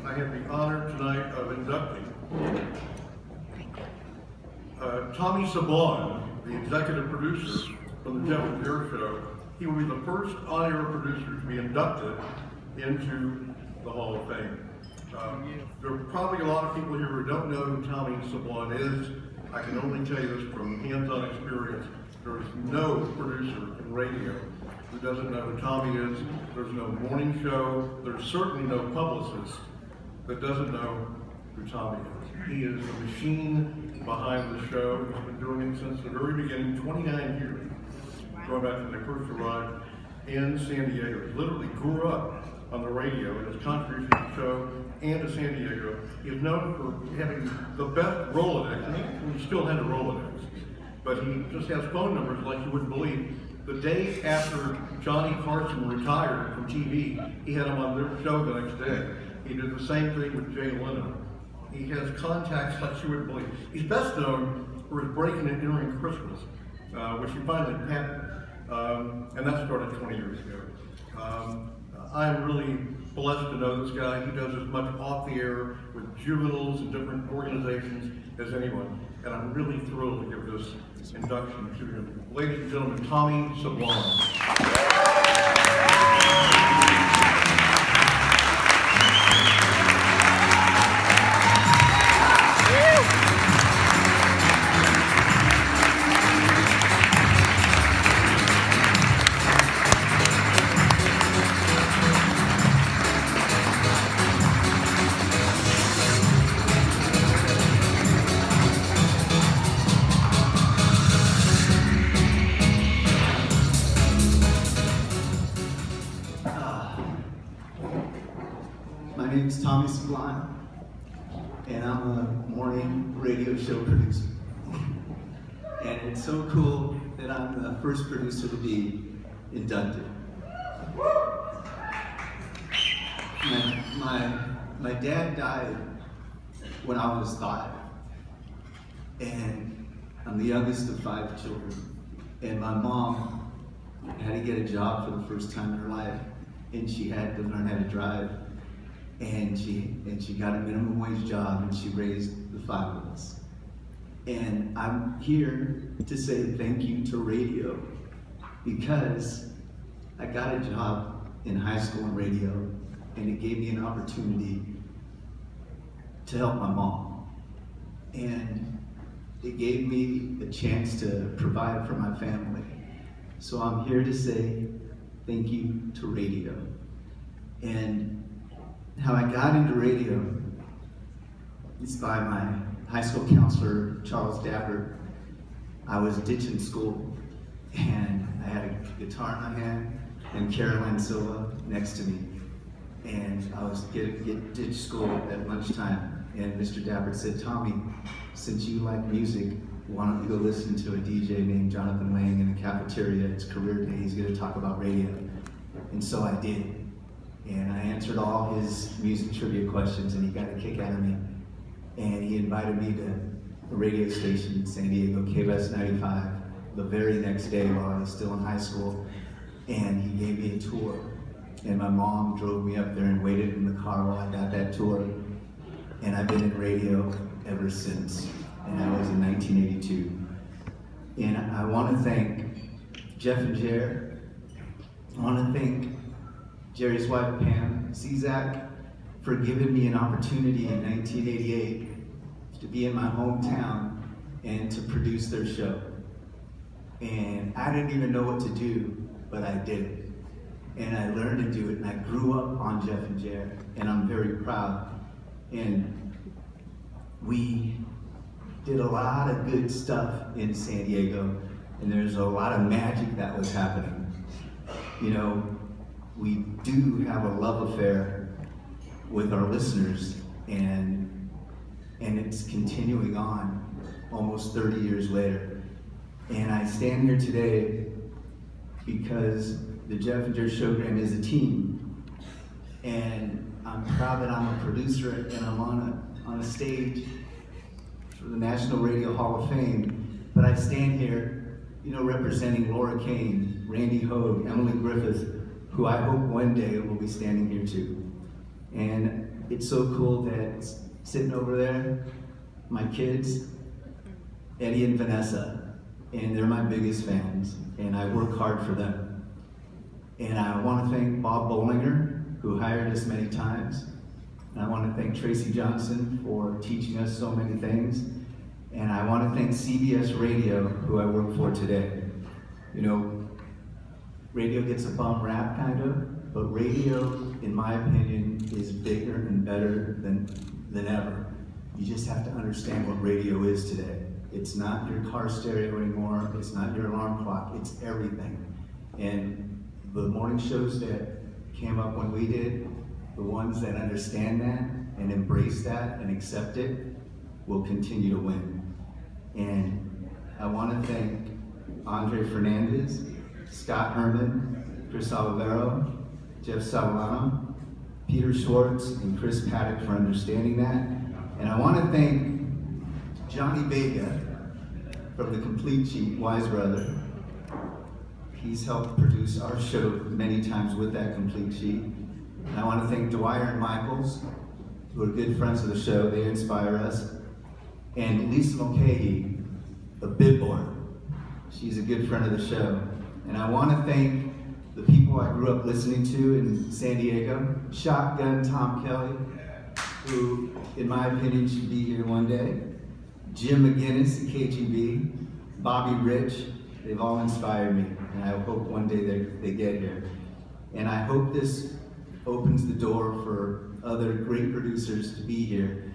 I have the honor tonight of inducting Tommy Sablan, the executive producer from the Jeff and Jerry Show. He will be the first on-air producer to be inducted into the Hall of Fame. There are probably a lot of people here who don't know who Tommy Sablan is. I can only tell you this from hands-on experience. There is no producer in radio who doesn't know who Tommy is. There's no morning show. There's certainly no publicist that doesn't know who Tommy is. He is the machine behind the show. He's been doing it since the very beginning, 29 years, going back to when they first arrived in San Diego. He literally grew up on the radio, and his contribution to the show and to San Diego. He is known for having the best Rolodex. I mean, he still had a Rolodex, but he just has phone numbers like you wouldn't believe. The day after Johnny Carson retired from TV, he had him on their show the next day. He did the same thing with Jay Leno. He has contacts like you wouldn't believe. He's best known for his breaking and entering Christmas, which he finally patented, and that started 20 years ago. I'm really blessed to know this guy. He does as much off the air with juveniles and different organizations as anyone, and I'm really thrilled to give this induction to him. Ladies and gentlemen, Tommy Sablan. My name is Tommy Sablan, and I'm a morning radio show producer. And it's so cool that I'm the first producer to be inducted. My dad died when I was 5, and I'm the youngest of 5 children. And my mom had to get a job for the first time in her life, and she had to learn how to drive. And she got a minimum wage job, and she raised the 5 of us. And I'm here to say thank you to radio, because I got a job in high school in radio, and it gave me an opportunity to help my mom. And it gave me a chance to provide for my family. So I'm here to say thank you to radio. And how I got into radio is by my high school counselor, Charles Dabbert. I was ditching school, and I had a guitar in my hand and Caroline Silva next to me. And I was get ditch school at lunchtime, and Mr. Dabbert said, "Tommy, since you like music, why don't you go listen to a DJ named Jonathan Lang in the cafeteria? It's career day, he's gonna talk about radio." And so I did. And I answered all his music trivia questions, and he got a kick out of me. And he invited me to a radio station in San Diego, KBS 95, the very next day while I was still in high school. And he gave me a tour. And my mom drove me up there and waited in the car while I got that tour. And I've been in radio ever since. And that was in 1982. And I want to thank Jeff and Jer. I want to thank Jerry's wife, Pam Czak, for giving me an opportunity in 1988 to be in my hometown and to produce their show. And I didn't even know what to do, but I did it. And I learned to do it, and I grew up on Jeff and Jerry, and I'm very proud. And we did a lot of good stuff in San Diego, and there's a lot of magic that was happening. You know, we do have a love affair with our listeners, and it's continuing on almost 30 years later. And I stand here today because the Jeff and Jer Showgram is a team, and I'm proud that I'm a producer and I'm on a stage for the National Radio Hall of Fame. But I stand here, you know, representing Laura Kane, Randy Hogue, Emily Griffith, who I hope one day will be standing here too. And it's so cool that sitting over there, my kids, Eddie and Vanessa, and they're my biggest fans, and I work hard for them. And I want to thank Bob Bollinger, who hired us many times. And I want to thank Tracy Johnson for teaching us so many things. And I want to thank CBS Radio, who I work for today. You know, radio gets a bum rap, kind of, but radio, in my opinion, is bigger and better than ever. You just have to understand what radio is today. It's not your car stereo anymore, it's not your alarm clock, it's everything. And the morning shows that came up when we did, the ones that understand that and embrace that and accept it will continue to win. And I want to thank Andre Fernandez, Scott Herman, Chris Olivero, Jeff Sablan, Peter Schwartz, and Chris Paddock for understanding that. And I want to thank Johnny Vega from the Complete Sheet, Wise Brother. He's helped produce our show many times with that Complete Sheet. And I want to thank Dwyer and Michaels, who are good friends of the show. They inspire us. And Lisa Mulcahy of Bidboard. She's a good friend of the show. And I want to thank the people I grew up listening to in San Diego. Shotgun Tom Kelly, who, in my opinion, should be here one day. Jim McGinnis at KGB, Bobby Rich, they've all inspired me. And I hope one day they get here. And I hope this opens the door for other great producers to be here.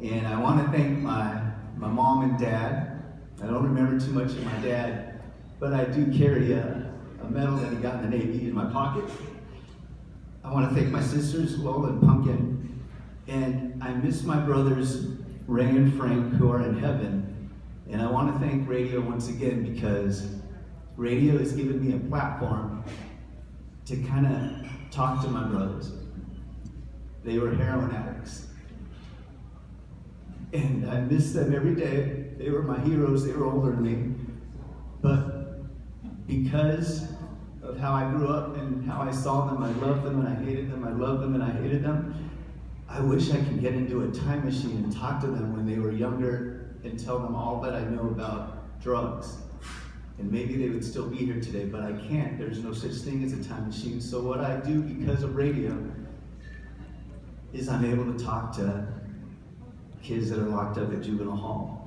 And I want to thank my mom and dad. I don't remember too much of my dad, but I do carry a medal that he got in the Navy in my pocket. I want to thank my sisters, Lola and Pumpkin. And I miss my brothers, Ray and Frank, who are in heaven. And I want to thank radio once again, because radio has given me a platform to kind of talk to my brothers. They were heroin addicts. And I miss them every day. They were my heroes, they were older than me. But because of how I grew up and how I saw them, I loved them and I hated them, I loved them and I hated them, I wish I could get into a time machine and talk to them when they were younger and tell them all that I know about drugs. And maybe they would still be here today, but I can't. There's no such thing as a time machine. So what I do because of radio is I'm able to talk to kids that are locked up at juvenile hall.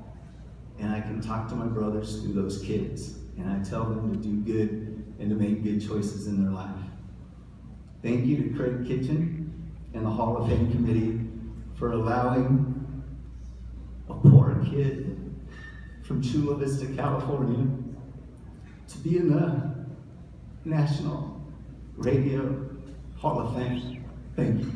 And I can talk to my brothers through those kids. And I tell them to do good and to make good choices in their life. Thank you to Craig Kitchen and the Hall of Fame Committee for allowing a poor kid from Chula Vista, California, to be in the National Radio Hall of Fame. Thank you.